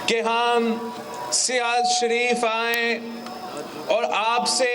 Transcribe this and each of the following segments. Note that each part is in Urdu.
کہ ہم سیاحت شریف آئیں اور آپ سے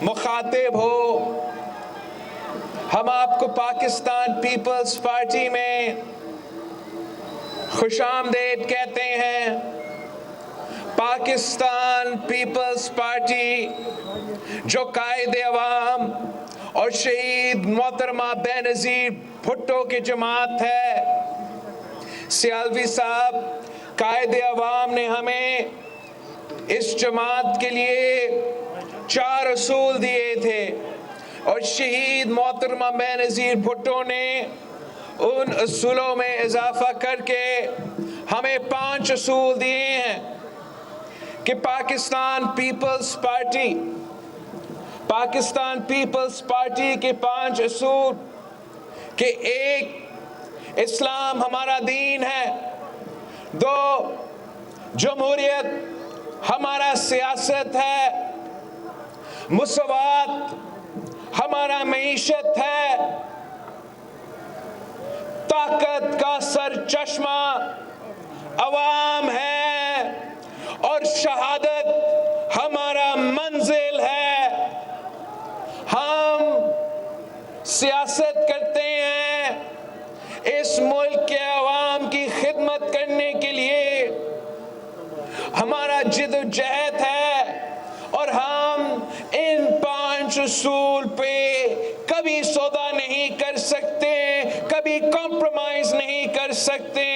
مخاطب ہو. ہم آپ کو پاکستان پیپلز پارٹی میں خوش آمدید کہتے ہیں. پاکستان پیپلز پارٹی جو قائد عوام اور شہید محترمہ بے نظیر بھٹو کی جماعت ہے. سیالوی صاحب، قائد عوام نے ہمیں اس جماعت کے لیے 4 اصول دیے تھے اور شہید محترمہ بے نظیر بھٹو نے ان اصولوں میں اضافہ کر کے ہمیں 5 اصول دیے ہیں کہ پاکستان پیپلز پارٹی کے 5 اصول کہ 1. اسلام ہمارا دین ہے. 2. جمہوریت ہمارا سیاست ہے. مساوات ہمارا معیشت ہے. طاقت کا سرچشمہ عوام ہے اور شہادت ہمارا منزل ہے. ہم سیاست کرتے ہیں اس ملک کے عوام کی خدمت کرنے کے لیے. ہمارا جد و جہد ہے اور ہم ان 5 اصول پہ کبھی سودا نہیں کر سکتے, کبھی کمپرومائز نہیں کر سکتے.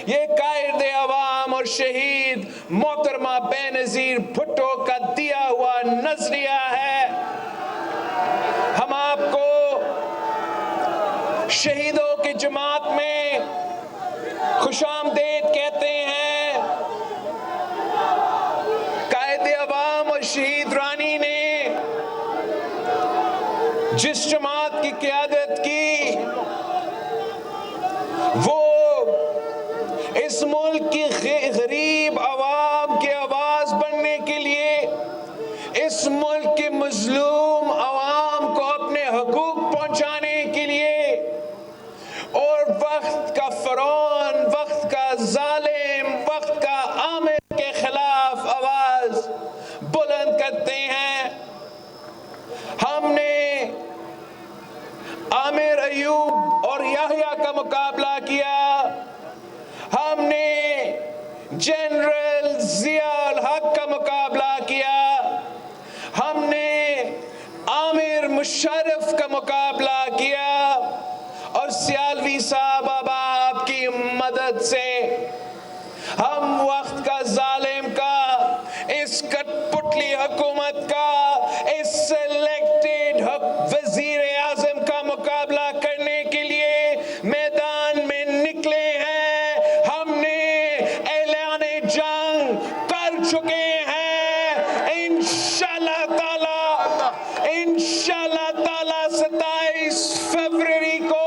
یہ قائد عوام اور شہید محترمہ بے نظیر بھٹو کا دیا ہوا نظریہ ہے. ہم آپ کو شہیدوں کی جماعت میں خوش آمدید کہتے ہیں. قائد عوام اور شہید رانی نے جس جماعت کی قیادت کی وہ اس ملک کی غریب عوام کی آواز بننے کے لیے, اس ملک کے مظلوم عوام کو اپنے حقوق پہنچانے کے لیے اور وقت کا فرعون, وقت کا ظالم, وقت کا عامر کے خلاف آواز بلند کرتے ہیں. ہم نے عامر ایوب اور یحییٰ کا مقابلہ کیا. ہم نے جنرل ضیاء الحق کا مقابلہ کیا. ہم نے عامر مشرف کا مقابلہ کیا اور سیالوی صاحب اب آپ کی مدد سے ہم وقت کا ظالم کا, اس کٹ پٹلی حکومت کا, اس سلیکٹڈ وزیر اعظم کا مقابلہ کرنے کے لیے میدان میں نکلے ہیں. ہم نے اعلان جنگ کر چکے ہیں. انشاءاللہ تعالی 27 فروری کو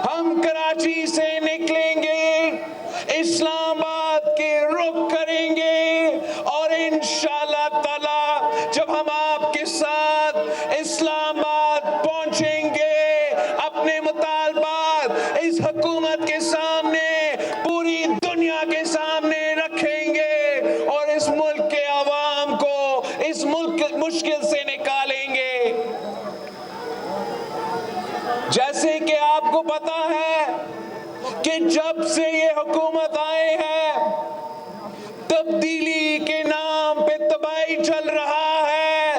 ہم کراچی سے نکلیں گے, اسلام آباد کے رخ کریں گے اور انشاءاللہ تعالی جب ہم آپ کے ساتھ اسلام آباد پہنچیں گے اپنے مطالبات اس حکومت کے سامنے, پوری دنیا کے سامنے رکھیں گے اور اس ملک کے عوام کو اس ملک مشکل سے نکالیں گے. جیسے کہ آپ کو پتا ہے کہ جب سے یہ حکومت آئے ہیں تبدیلی کے نام پہ تباہی چل رہا ہے.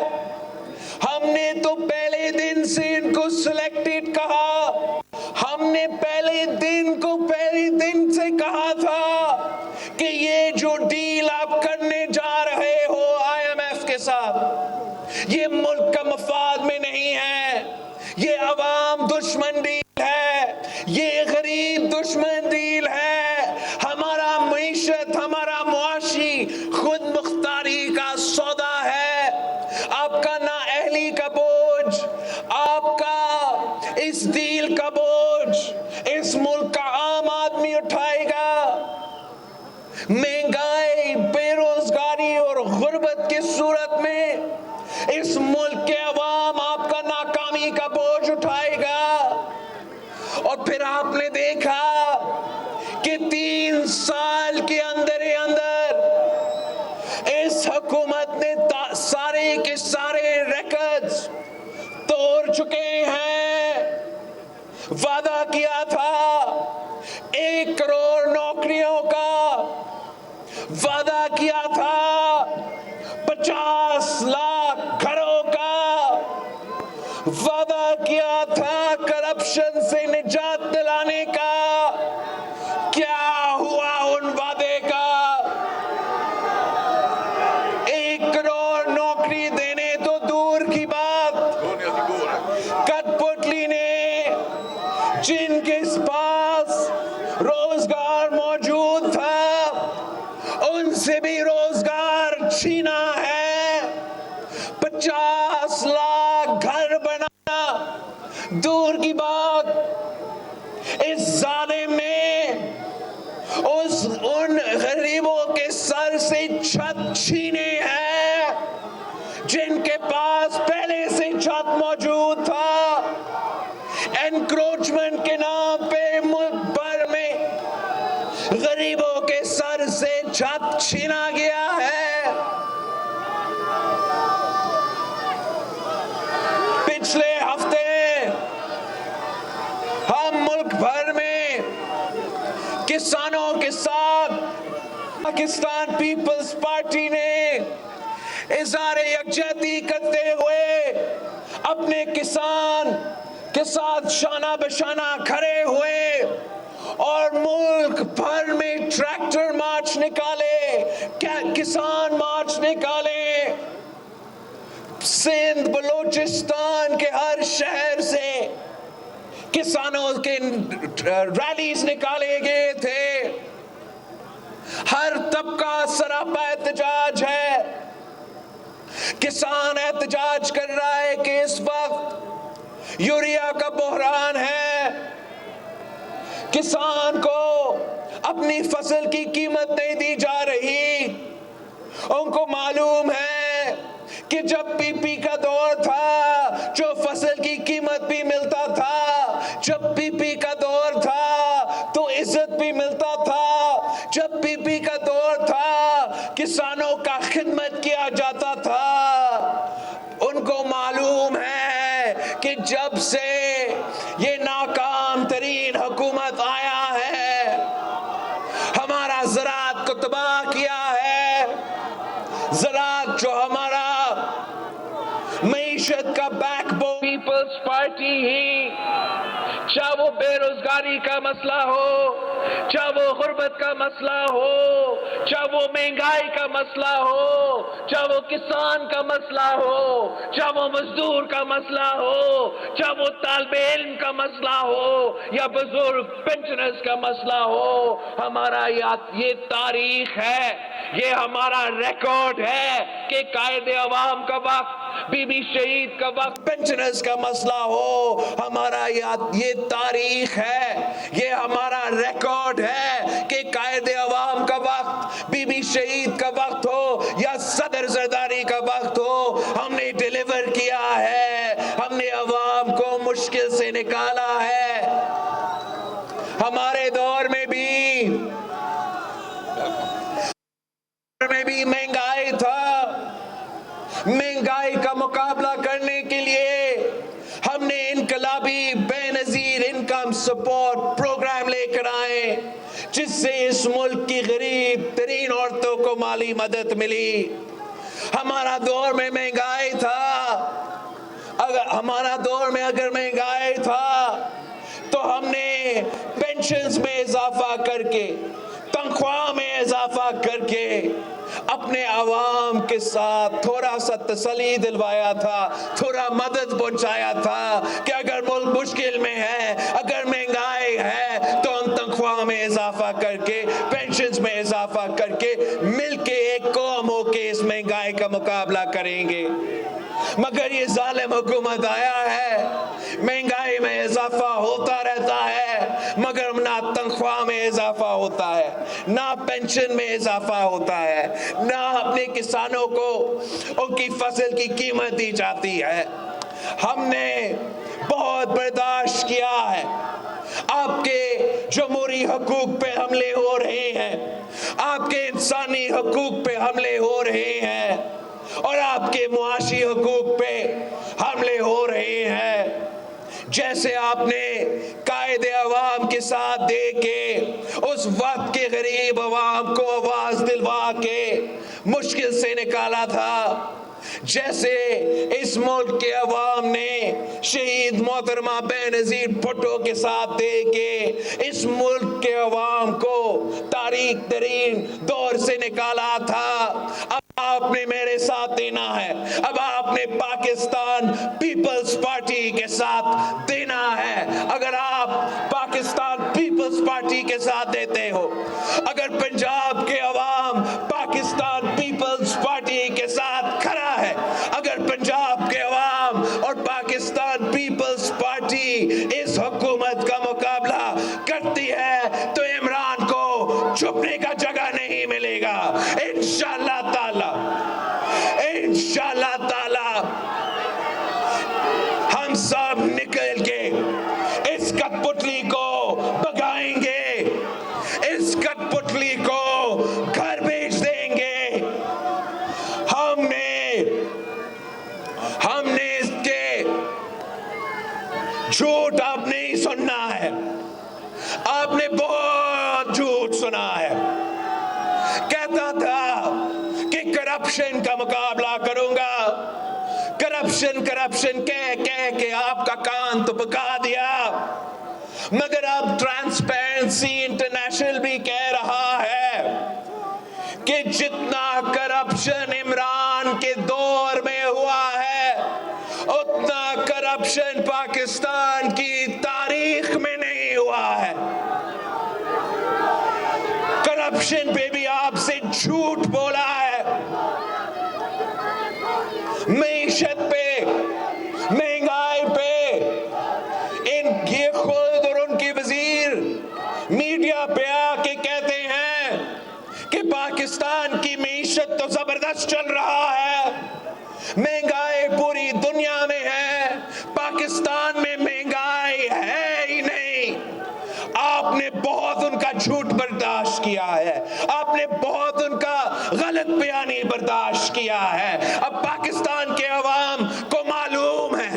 ہم نے تو پہلے دن سے ان کو سلیکٹڈ کہا. ہم نے پہلے دن سے کہا تھا کہ یہ جو ڈیل آپ کرنے جا رہے ہو IMF کے ساتھ یہ ملک کا مفاد میں نہیں ہے. یہ عوام دشمن ڈیل ہے, یہ غریب دشمن ڈیل ہے. ہمارا معیشت, ہمارا معاشی خود مختاری کا سودا ہے. آپ کا نااہلی کا بوجھ, آپ کا اس ڈیل کا بوجھ اس ملک کا عام آدمی اٹھائے گا. مہنگائی, بے روزگاری اور غربت کی صورت میں اس ملک کے عوام آپ کا ناکامی کا بوجھ اٹھائے گا. اور پھر آپ نے دیکھا کہ 3 سال کے اندر کے سارے ریکارڈز توڑ چکے ہیں. وعدہ کیا تھا 1 کروڑ نوکریوں کا، وعدہ کیا تھا 50 لاکھ گھروں کا، وعدہ کیا تھا کرپشن سے نجات دلانے کا. کیا ہوا ان وعدے کا؟ 1 کروڑ نوکری دینے تو دور کی بات، کٹ پتلی نے جن کے پاس روزگار موجود تھا ان سے بھی روزگار چھینا ہے. 50 لاکھ گھر بنانا دور کی بات. اس ظالم نے ان غریبوں کے سر سے چھت چھینے ہیں جن کے پاس پہلے سے چھت موجود تھا. انکروچمنٹ کے نام پہ ملک بھر میں غریبوں کے سر سے چھت چھینا گیا ہے. پچھلے ہفتے ہم ملک بھر میں کسانوں کے ساتھ پاکستان پیپلز پارٹی نے اظہار یکجہتی کرتے ہوئے اپنے کسان کے ساتھ شانہ بشانہ کھڑے ہوئے اور ملک بھر میں ٹریکٹر مارچ نکالے، کسان مارچ نکالے. سندھ بلوچستان کے ہر شہر سے کسانوں کے ریلیز نکالے گئے تھے. ہر طبقہ سراپا احتجاج ہے. کسان احتجاج کر رہا ہے کہ اس وقت یوریا کا بحران ہے، کسان کو اپنی فصل کی قیمت نہیں دی جا رہی. ان کو معلوم ہے کہ جب پی پی کا دور تھا جو فصل کی قیمت بھی ملتا تھا، جب پی پی کا دور تھا تو عزت بھی ملتا تھا، جب پی پی کا دور تھا کسانوں کا خدمت کیا جاتا تھا. ان کو معلوم ہے کہ جب سے یہ ناکام ترین حکومت آیا ہے ہمارا زراعت کو تباہ کیا ہے. زراعت جو ہمارا معیشت کا بیک بون، پیپلز پارٹی ہی، چاہے وہ بے روزگاری کا مسئلہ ہو، چاہے وہ غربت کا مسئلہ ہو، چاہے وہ مہنگائی کا مسئلہ ہو، چاہے وہ کسان کا مسئلہ ہو، چاہے وہ مزدور کا مسئلہ ہو، چاہے وہ طالب علم کا مسئلہ ہو یا بزرگ پینشنرز کا مسئلہ ہو، ہمارا یہ تاریخ ہے، یہ ہمارا ریکارڈ ہے کہ قائد عوام کا وقت، بی بی شہید کا وقت، پینشنرز کا مسئلہ ہو، ہمارا یہ تاریخ ہے، یہ ہمارا ریکارڈ ہے کہ قائد عوام کا وقت، بی بی شہید کا وقت ہو یا صدر زرداری کا وقت ہو، ہم نے ڈیلیور کیا ہے، ہم نے عوام کو مشکل سے نکالا ہے. ہمارے دور میں بھی مہنگائی تھا. مہنگائی کا مقابلہ کرنے کے لیے ہم نے انقلابی بے نظیر انکم سپورٹ پروگرام لے کر آئے جس سے اس ملک کی غریب ترین عورتوں کو مالی مدد ملی. ہمارا دور میں مہنگائی تھا، ہمارا دور میں اگر مہنگائی تھا تو ہم نے پینشنز میں اضافہ کر کے، تنخواہ میں اضافہ کر کے اپنے عوام کے ساتھ تھوڑا سا تسلی دلوایا تھا، تھوڑا مدد پہنچایا تھا کہ اگر ملک مشکل میں ہے، اگر مہنگائی ہے تو ہم تنخواہ میں اضافہ کر کے، پینشنز میں اضافہ کر کے مل کے ایک قوم ہو کے اس مہنگائی کا مقابلہ کریں گے. مگر یہ ظالم حکومت آیا ہے، مہنگائی میں اضافہ ہوتا رہتا ہے مگر نہ تنخواہ میں اضافہ ہوتا ہے، نہ پینشن میں اضافہ ہوتا ہے، نہ اپنے کسانوں کو ان کی فصل کی قیمت دی جاتی ہے. ہم نے بہت برداشت کیا ہے، آپ کے جمہوری حقوق پہ حملے ہو رہے ہیں، آپ کے انسانی حقوق پہ حملے ہو رہے ہیں، اور آپ کے معاشی حقوق پہ حملے ہو رہے ہیں. جیسے آپ نے قائد عوام کے ساتھ دے کے اس وقت کے غریب عوام کو آواز دلوا کے مشکل سے نکالا تھا، جیسے اس ملک کے عوام نے شہید محترمہ بینظیر بھٹو کے ساتھ دے کے اس ملک کے عوام کو تاریخ ترین دور سے نکالا تھا، اب آپ نے میرے ساتھ دینا ہے. اب آپ نے پاکستان پیپلز پارٹی کے ساتھ دینا ہے. اگر آپ پاکستان پیپلز پارٹی کے ساتھ دیتے ہو، اگر پنجاب کے عوام پاکستان پیپلز پارٹی کے ساتھ کھڑا ہے، اگر پنجاب کے عوام اور پاکستان پیپلز پارٹی اس حکومت کا مقابلہ کرتی ہے، تو عمران کو چھپنے کا جگہ نہیں ملے گا. انشاءاللہ تعالی ہم سب نکل کے اس کٹ پتلی کو بگائیں گے، اس کٹ پتلی کو گھر بھیج دیں گے. ہم نے اس کے جھوٹ آپ نہیں سننا ہے. آپ نے بہت جھوٹ سنا ہے. کہتا تھا کہ کرپشن کا مقابلہ کروں گا، کرپشن کہہ کے آپ کا کان تو پکا دیا. مگر اب ٹرانسپیرنسی انٹرنیشنل بھی کہہ رہا ہے کہ جتنا کرپشن عمران کے دور میں ہوا ہے، اتنا کرپشن پاکستان کی تاریخ میں نہیں ہوا ہے. کرپشن پہ بھی آپ سے جھوٹ بولا ہے. معیشت پہ، مہنگائی پہ یہ خود اور ان کی وزیر میڈیا پہ آ کے کہتے ہیں کہ پاکستان کی معیشت تو زبردست چل رہا ہے، مہنگائی پوری دنیا میں ہے، پاکستان میں مہنگائی ہے ہی نہیں. آپ نے بہت ان کا جھوٹ برداشت کیا ہے، آپ نے بہت ان کا غلط بیانی برداشت کیا ہے. اب پاکستان کے عوام کو معلوم ہے،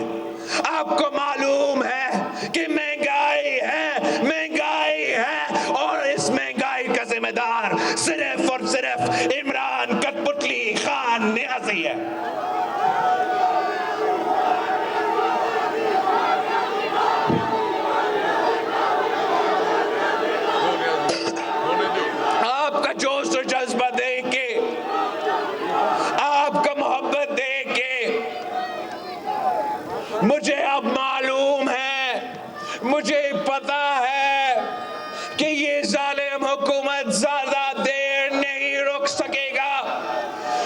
آپ کو معلوم ہے کہ مہنگائی ہے اور اس مہنگائی کا ذمہ دار صرف اور صرف عمران کٹپتلی خان نیازی ہے. آپ کا جوش اور جذبہ دیکھ کے، آپ کا محبت دیکھ کے مجھے اب معلوم ہے، مجھے پتا ہے کہ یہ ظالم حکومت زیادہ دیر نہیں رک سکے گا.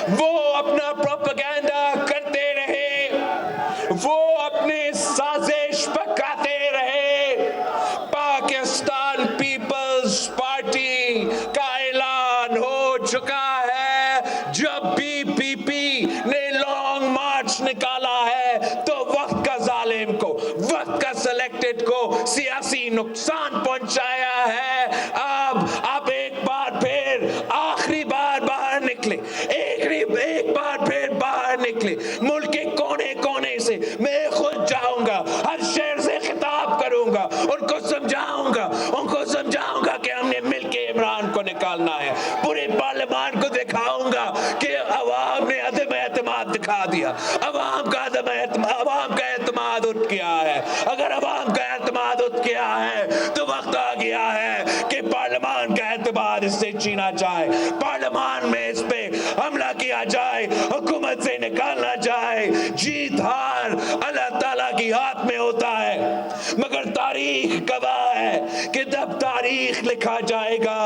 وہ اپنا پروپیگنڈا کرتے رہے، وہ اپنی سازش پکاتے رہے. پاکستان پیپلز پارٹی کا اعلان ہو چکا ہے. جب بھی پی پی نے لانگ مارچ نکالا ہے تو وقت کا ظالم کو، وقت کا سلیکٹڈ کو سیاسی نقصان پہنچایا ہے. اب آپ ایک بار پھر آخری بار باہر نکلے، ایک بار پھر باہر نکلے. ملک کے کونے کونے سے میں خود جاؤں گا، ہر شہر سے خطاب کروں گا، ان کو سمجھاؤں گا کہ ہم نے مل کے عمران کو نکالنا ہے. پورے پارلیمان کو دکھاؤں گا کہ عوام نے عدم اعتماد دکھا دیا، عوام کا اعتماد اٹھ گیا ہے. اگر عوام کا اعتماد اٹھ گیا ہے تو وقت آ گیا ہے کہ پارلیمان کا اعتماد اس سے چھینا جائے، پارلیمان میں اس پہ حملہ کیا جائے، حکومت سے نکالنا جائے. جیت ہار اللہ تعالیٰ کی ہاتھ میں ہوتا ہے، مگر تاریخ گواہ ہے کہ جب تاریخ لکھا جائے گا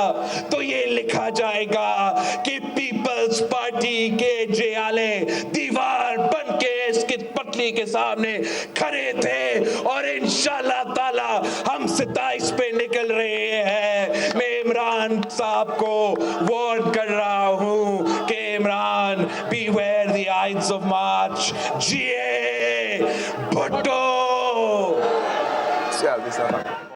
تو یہ لکھا جائے گا کہ پیپلز پارٹی کے جیالے دیوار بن کے اس کی پٹلی کے سامنے کھڑے تھے. اور انشاءاللہ تعالی ہم 27 پہ نکل رہے ہیں. میں عمران صاحب کو وارن کر رہا ہوں کہ Imran beware the ides of March. G